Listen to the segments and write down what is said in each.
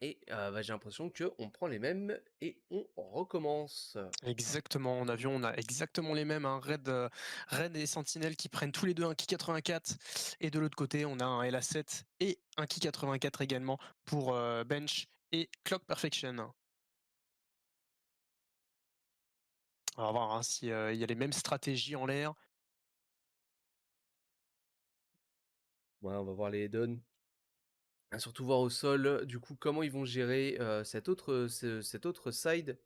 Et j'ai l'impression qu'on prend les mêmes et on recommence. Exactement, en avion, on a exactement les mêmes, hein, Red et Sentinel qui prennent tous les 2 un Ki 84 et de l'autre côté, on a un LA7 et un Ki 84 également pour, Bench et Clock Perfection. On va voir, hein, si, il y a les mêmes stratégies en l'air. Ouais, on va voir les head-on, et surtout voir au sol, du coup, comment ils vont gérer, cet autre side,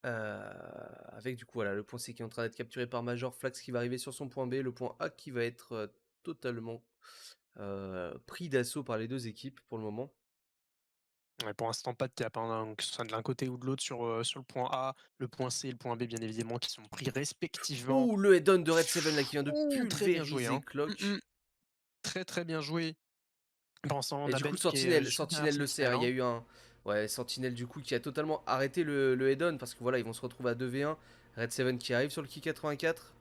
avec du coup, voilà, le point C qui est en train d'être capturé par Major, Flax qui va arriver sur son point B, le point A qui va être, totalement, pris d'assaut par les 2 équipes pour le moment. Ouais, pour l'instant, pas de cap, hein, que ce soit de l'un côté ou de l'autre sur le point A, le point C et le point B, bien évidemment, qui sont pris respectivement. Ouh, le head-on de Red Seven là qui vient de Ouh, très bien joué, pulvériser hein. Clock. Très, très bien joué. Pendant ce temps, on Et a du coup, Bench qui est, Sentinelle, juste derrière Sentinelle le sait, Sentinel, hein, il y a hein. eu un. Ouais, Sentinelle du coup qui a totalement arrêté le head-on parce que voilà, ils vont se retrouver à 2v1. Red Seven qui arrive sur le Ki 84.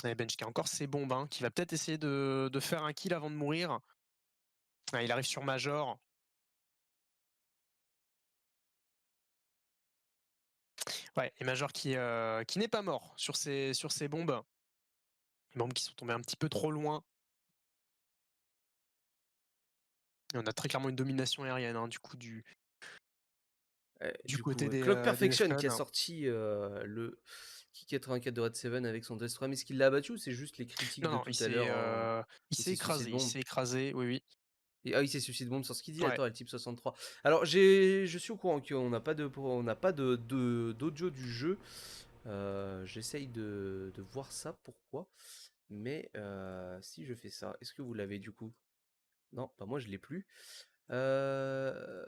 Et Bench qui a encore ses bombes, hein, qui va peut-être essayer de faire un kill avant de mourir. Ah, il arrive sur Major. Ouais, et Major qui n'est pas mort sur ses bombes. Les bombes qui sont tombées un petit peu trop loin. Et on a très clairement une domination aérienne, hein, du coup, du Du coup, côté Clock des Perfection qui a Defcon. sorti le Ki 84 de Red Seven avec son Destroy. Mais est-ce qu'il l'a abattu ou c'est juste les critiques Non, de non, tout à l'heure il et s'est ses suicides écrasé, bombes? oui, oui. Et, ah oui, c'est suicide bombe sur ce qu'il dit. Ouais. Attends, elle type 63. Alors, je suis au courant qu'on n'a pas d'audio du jeu. J'essaye de voir ça, pourquoi. Mais si je fais ça, est-ce que vous l'avez du coup? Non, bah moi je l'ai plus. Euh,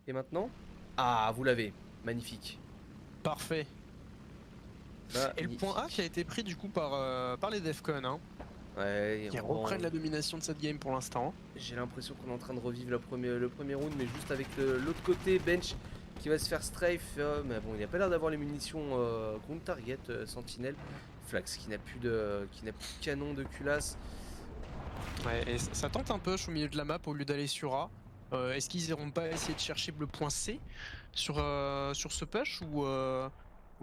Et maintenant? Ah, vous l'avez. Magnifique. Parfait. Et le point A qui a Magnifique. été pris du coup par les Defcon, hein, Ouais, qui bon, reprennent la domination de cette game pour l'instant. j'ai l'impression qu'on est en train de revivre le premier round, mais juste avec l'autre côté, Bench qui va se faire strafe. Mais bon, il n'a pas l'air d'avoir les munitions contre target, Sentinelle. Flax qui n'a plus de canon de culasse. Ouais, et ça tente un push au milieu de la map au lieu d'aller sur A. Est-ce qu'ils iront pas essayer de chercher le point C sur ce push ou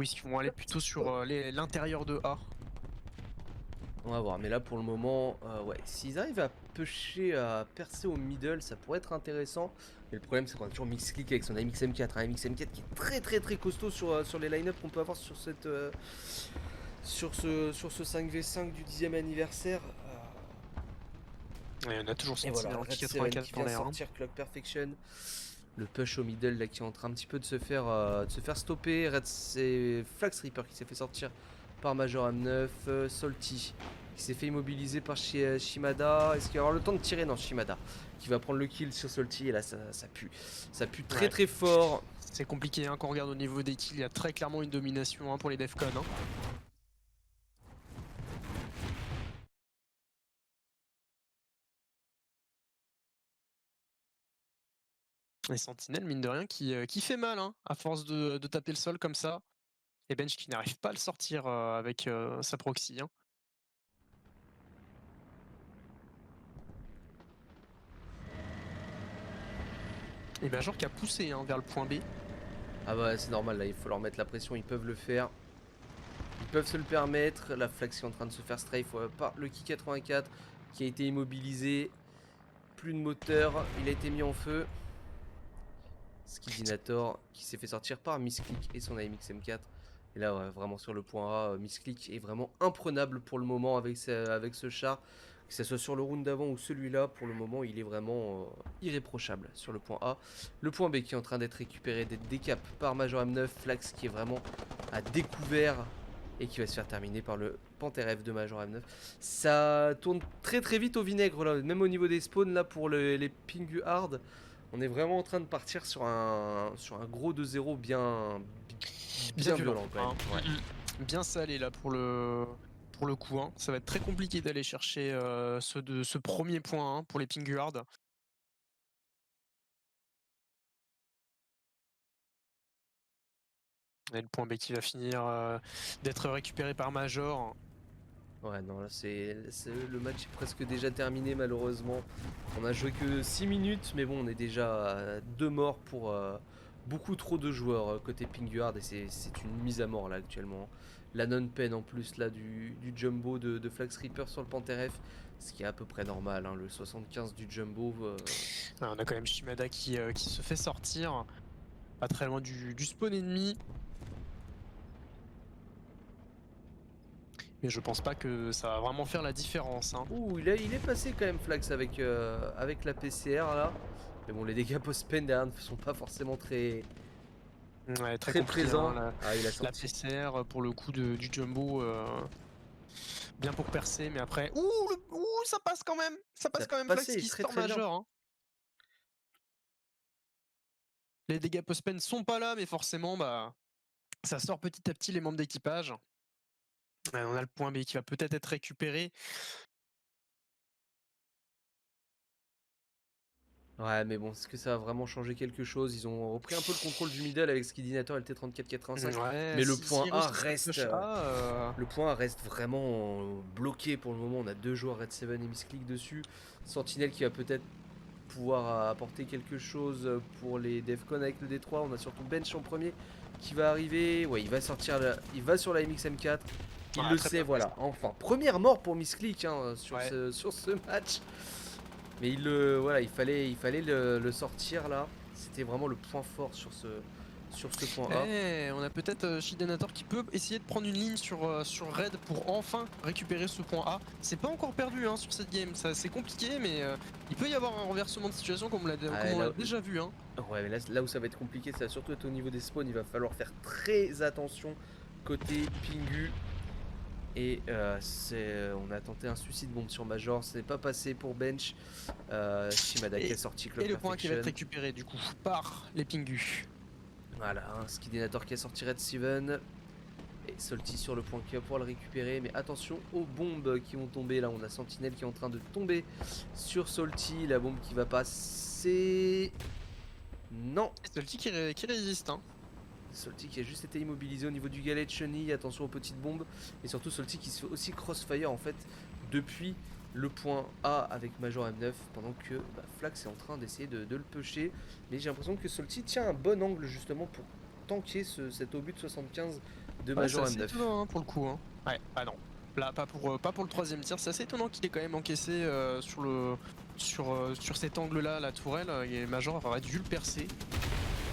est-ce qu'ils vont aller plutôt sur l'intérieur de A? On va voir, mais là pour le moment, ouais, s'ils arrivent à pusher, à percer au middle, ça pourrait être intéressant. Mais le problème, c'est qu'on a toujours Mixclick avec son AMX M4, un AMX M4 qui est très très très costaud sur les line-up qu'on peut avoir sur ce 5v5 du 10e anniversaire. Et on a toujours Et voilà, Sentinel en Red Ki Seven qui 84 en vient l'air, hein. sortir Clock Perfection. Le push au middle là qui est en train un petit peu de se faire stopper. C'est Flax Reaper qui s'est fait sortir par Major M9. Salty qui s'est fait immobiliser par Shimada. Est-ce qu'il va avoir le temps de tirer? Non, Shimada qui va prendre le kill sur Salty. Et là, ça pue. Ça pue très Ouais. très fort. C'est compliqué, hein, quand on regarde au niveau des kills, il y a très clairement une domination, hein, pour les Defcon, hein. Et Sentinel, mine de rien, qui fait mal, hein, à force de taper le sol comme ça. Et Bench qui n'arrive pas à le sortir avec sa proxy, hein. Et Major qui a poussé, hein, vers le point B. Ah bah, c'est normal là, il faut leur mettre la pression. Ils peuvent le faire. Ils peuvent se le permettre. La Flax qui est en train de se faire strafe par le Ki 84 qui a été immobilisé. Plus de moteur. Il a été mis en feu. Skidinator qui s'est fait sortir par Misclick et son AMX M4. Et là, ouais, vraiment sur le point A, Misclick est vraiment imprenable pour le moment avec ce char. Que ce soit sur le round d'avant ou celui-là, pour le moment, il est vraiment irréprochable sur le point A. Le point B qui est en train d'être récupéré, d'être décap par Major M9. Flax qui est vraiment à découvert et qui va se faire terminer par le Panther F de Major M9. Ça tourne très très vite au vinaigre, là, même au niveau des spawns, là, pour les Pingu Hard. On est vraiment en train de partir sur un gros 2-0 Bien bien violent, violent quand même. hein. Ouais. Bien salé là pour le coup, hein. Ça va être très compliqué d'aller chercher ce premier point, hein, pour les Pinguard. Et le point B qui va finir d'être récupéré par Major. Ouais, non, là, le match est presque déjà terminé, malheureusement. On a joué que 6 minutes, mais bon, on est déjà à 2 morts pour beaucoup trop de joueurs côté Pinguard, et c'est une mise à mort, là, actuellement. La non-pen, en plus, là, du jumbo de Flax Reaper sur le Panther F, ce qui est à peu près normal, hein, le 75 du jumbo. On a quand même Shimada qui se fait sortir, pas très loin du spawn ennemi. Mais je pense pas que ça va vraiment faire la différence. Hein. Ouh, il est passé quand même Flax avec la PCR, là. Mais bon, les dégâts post-pen derrière ne sont pas forcément Ouais, très très compliqué. Hein, présents. Ah, il a la sorti. PCR pour le coup du jumbo, bien pour percer, mais après. Ouh, ça passe quand même! Ça Ça passe quand même, Flax passait qui très sort très bien. Major. Hein. Les dégâts post-pen sont pas là, mais forcément, bah, ça sort petit à petit les membres d'équipage. On a le point B qui va peut-être être récupéré. Ouais, mais bon, est-ce que ça va vraiment changer quelque chose? Ils ont repris un peu le contrôle du middle avec Skidinator et le T3485, Ouais, mais si réussissent le push A, le point A reste vraiment bloqué pour le moment. On a deux joueurs Red 7 et Misclick dessus. Sentinelle qui va peut-être pouvoir apporter quelque chose pour les Defcon avec le D3. On a surtout Bench en premier qui va arriver. Ouais, il va sortir, il va sur la MXM4. Il le très sait, bien fait, voilà. ça. Enfin, première mort pour Misclick hein, Ouais. sur ce match. Mais voilà, il fallait le sortir là. C'était vraiment le point fort sur ce point A. On a peut-être Shidenator qui peut essayer de prendre une ligne sur Red pour enfin récupérer ce point A. C'est pas encore perdu hein, sur cette game, c'est compliqué, mais il peut y avoir un renversement de situation comme Ah, on l'a déjà vu. Hein. ouais, mais là où ça va être compliqué, ça va surtout être au niveau des spawns. Il va falloir faire très attention côté Pingu. Et on a tenté un suicide bombe sur Major, ce n'est pas passé pour Bench. Shimada qui a sorti Clock Et le point qui va être Perfection. récupéré du coup par les Pingus. Voilà, un Skidinator qui a sorti Red 7. Et Salty sur le point Q pour le récupérer. Mais attention aux bombes qui vont tomber. Là, on a Sentinelle qui est en train de tomber sur Salty. La bombe qui va passer. Non. Salty qui résiste. Hein. Salty qui a juste été immobilisé au niveau du galet de chenille. Attention aux petites bombes. Et surtout Salty qui se fait aussi crossfire en fait depuis le point A avec Major M9. Pendant que Flax est en train d'essayer de le pusher. Mais j'ai l'impression que Salty tient un bon angle justement pour tanker cet obus de 75 de Ouais, c'est Major assez M9. étonnant hein, pour le coup. Hein. Ouais, bah non. Là, pas pour le troisième tir. C'est assez étonnant qu'il ait quand même encaissé sur cet angle-là, la tourelle. Et Major aurait dû le percer.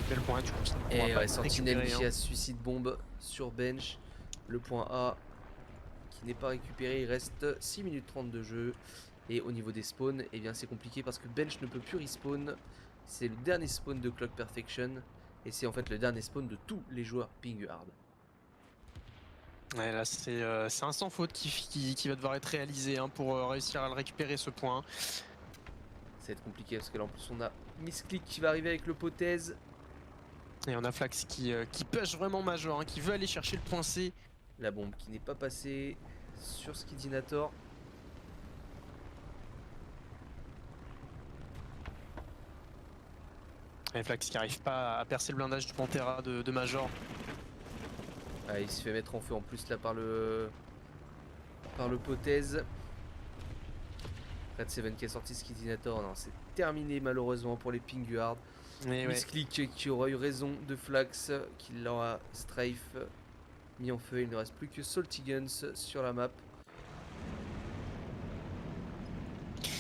Mais le point A, du coup, on Et va pas Sentinelle récupérer. qui Hein. a suicide bombe sur bench. Le point A qui n'est pas récupéré. Il reste 6 minutes 30 de jeu. Et au niveau des spawns, eh bien c'est compliqué parce que bench ne peut plus respawn. C'est le dernier spawn de Clock Perfection. Et c'est en fait le dernier spawn de tous les joueurs Pinguard. Ouais, là, c'est un sans faute qui va devoir être réalisé hein, pour réussir à le récupérer ce point. Ça va être compliqué parce que là en plus on a Misclick qui va arriver avec le pothèse. Et on a Flax qui push vraiment Major, hein, qui veut aller chercher le point C. La bombe qui n'est pas passée sur Skidinator. Et Flax qui arrive pas à percer le blindage du Pantera de Major. Ah, il se fait mettre en feu en plus là par le pothèse. Red 7 qui a sorti Skidinator. Non, c'est terminé malheureusement pour les Pinguard. Misclick qui aura eu raison de Flax, qui l'aura strafe mis en feu. Il ne reste plus que Salty Guns sur la map.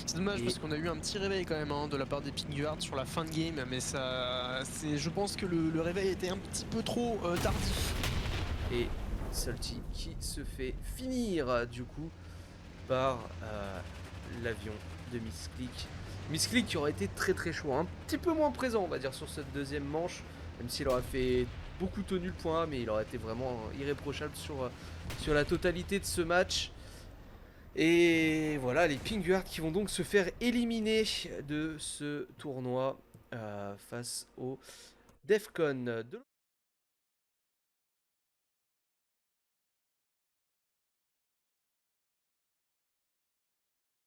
C'est dommage parce qu'on a eu un petit réveil quand même hein, de la part des Pinguard sur la fin de game, mais je pense que le réveil était un petit peu trop tardif. Et Salty qui se fait finir du coup par l'avion de Misclick. Misclick qui aurait été très très chaud, un petit peu moins présent on va dire sur cette deuxième manche, même s'il aurait fait beaucoup tenu le point A, mais il aurait été vraiment irréprochable sur la totalité de ce match. Et voilà, les Pinguard qui vont donc se faire éliminer de ce tournoi face aux Defcon.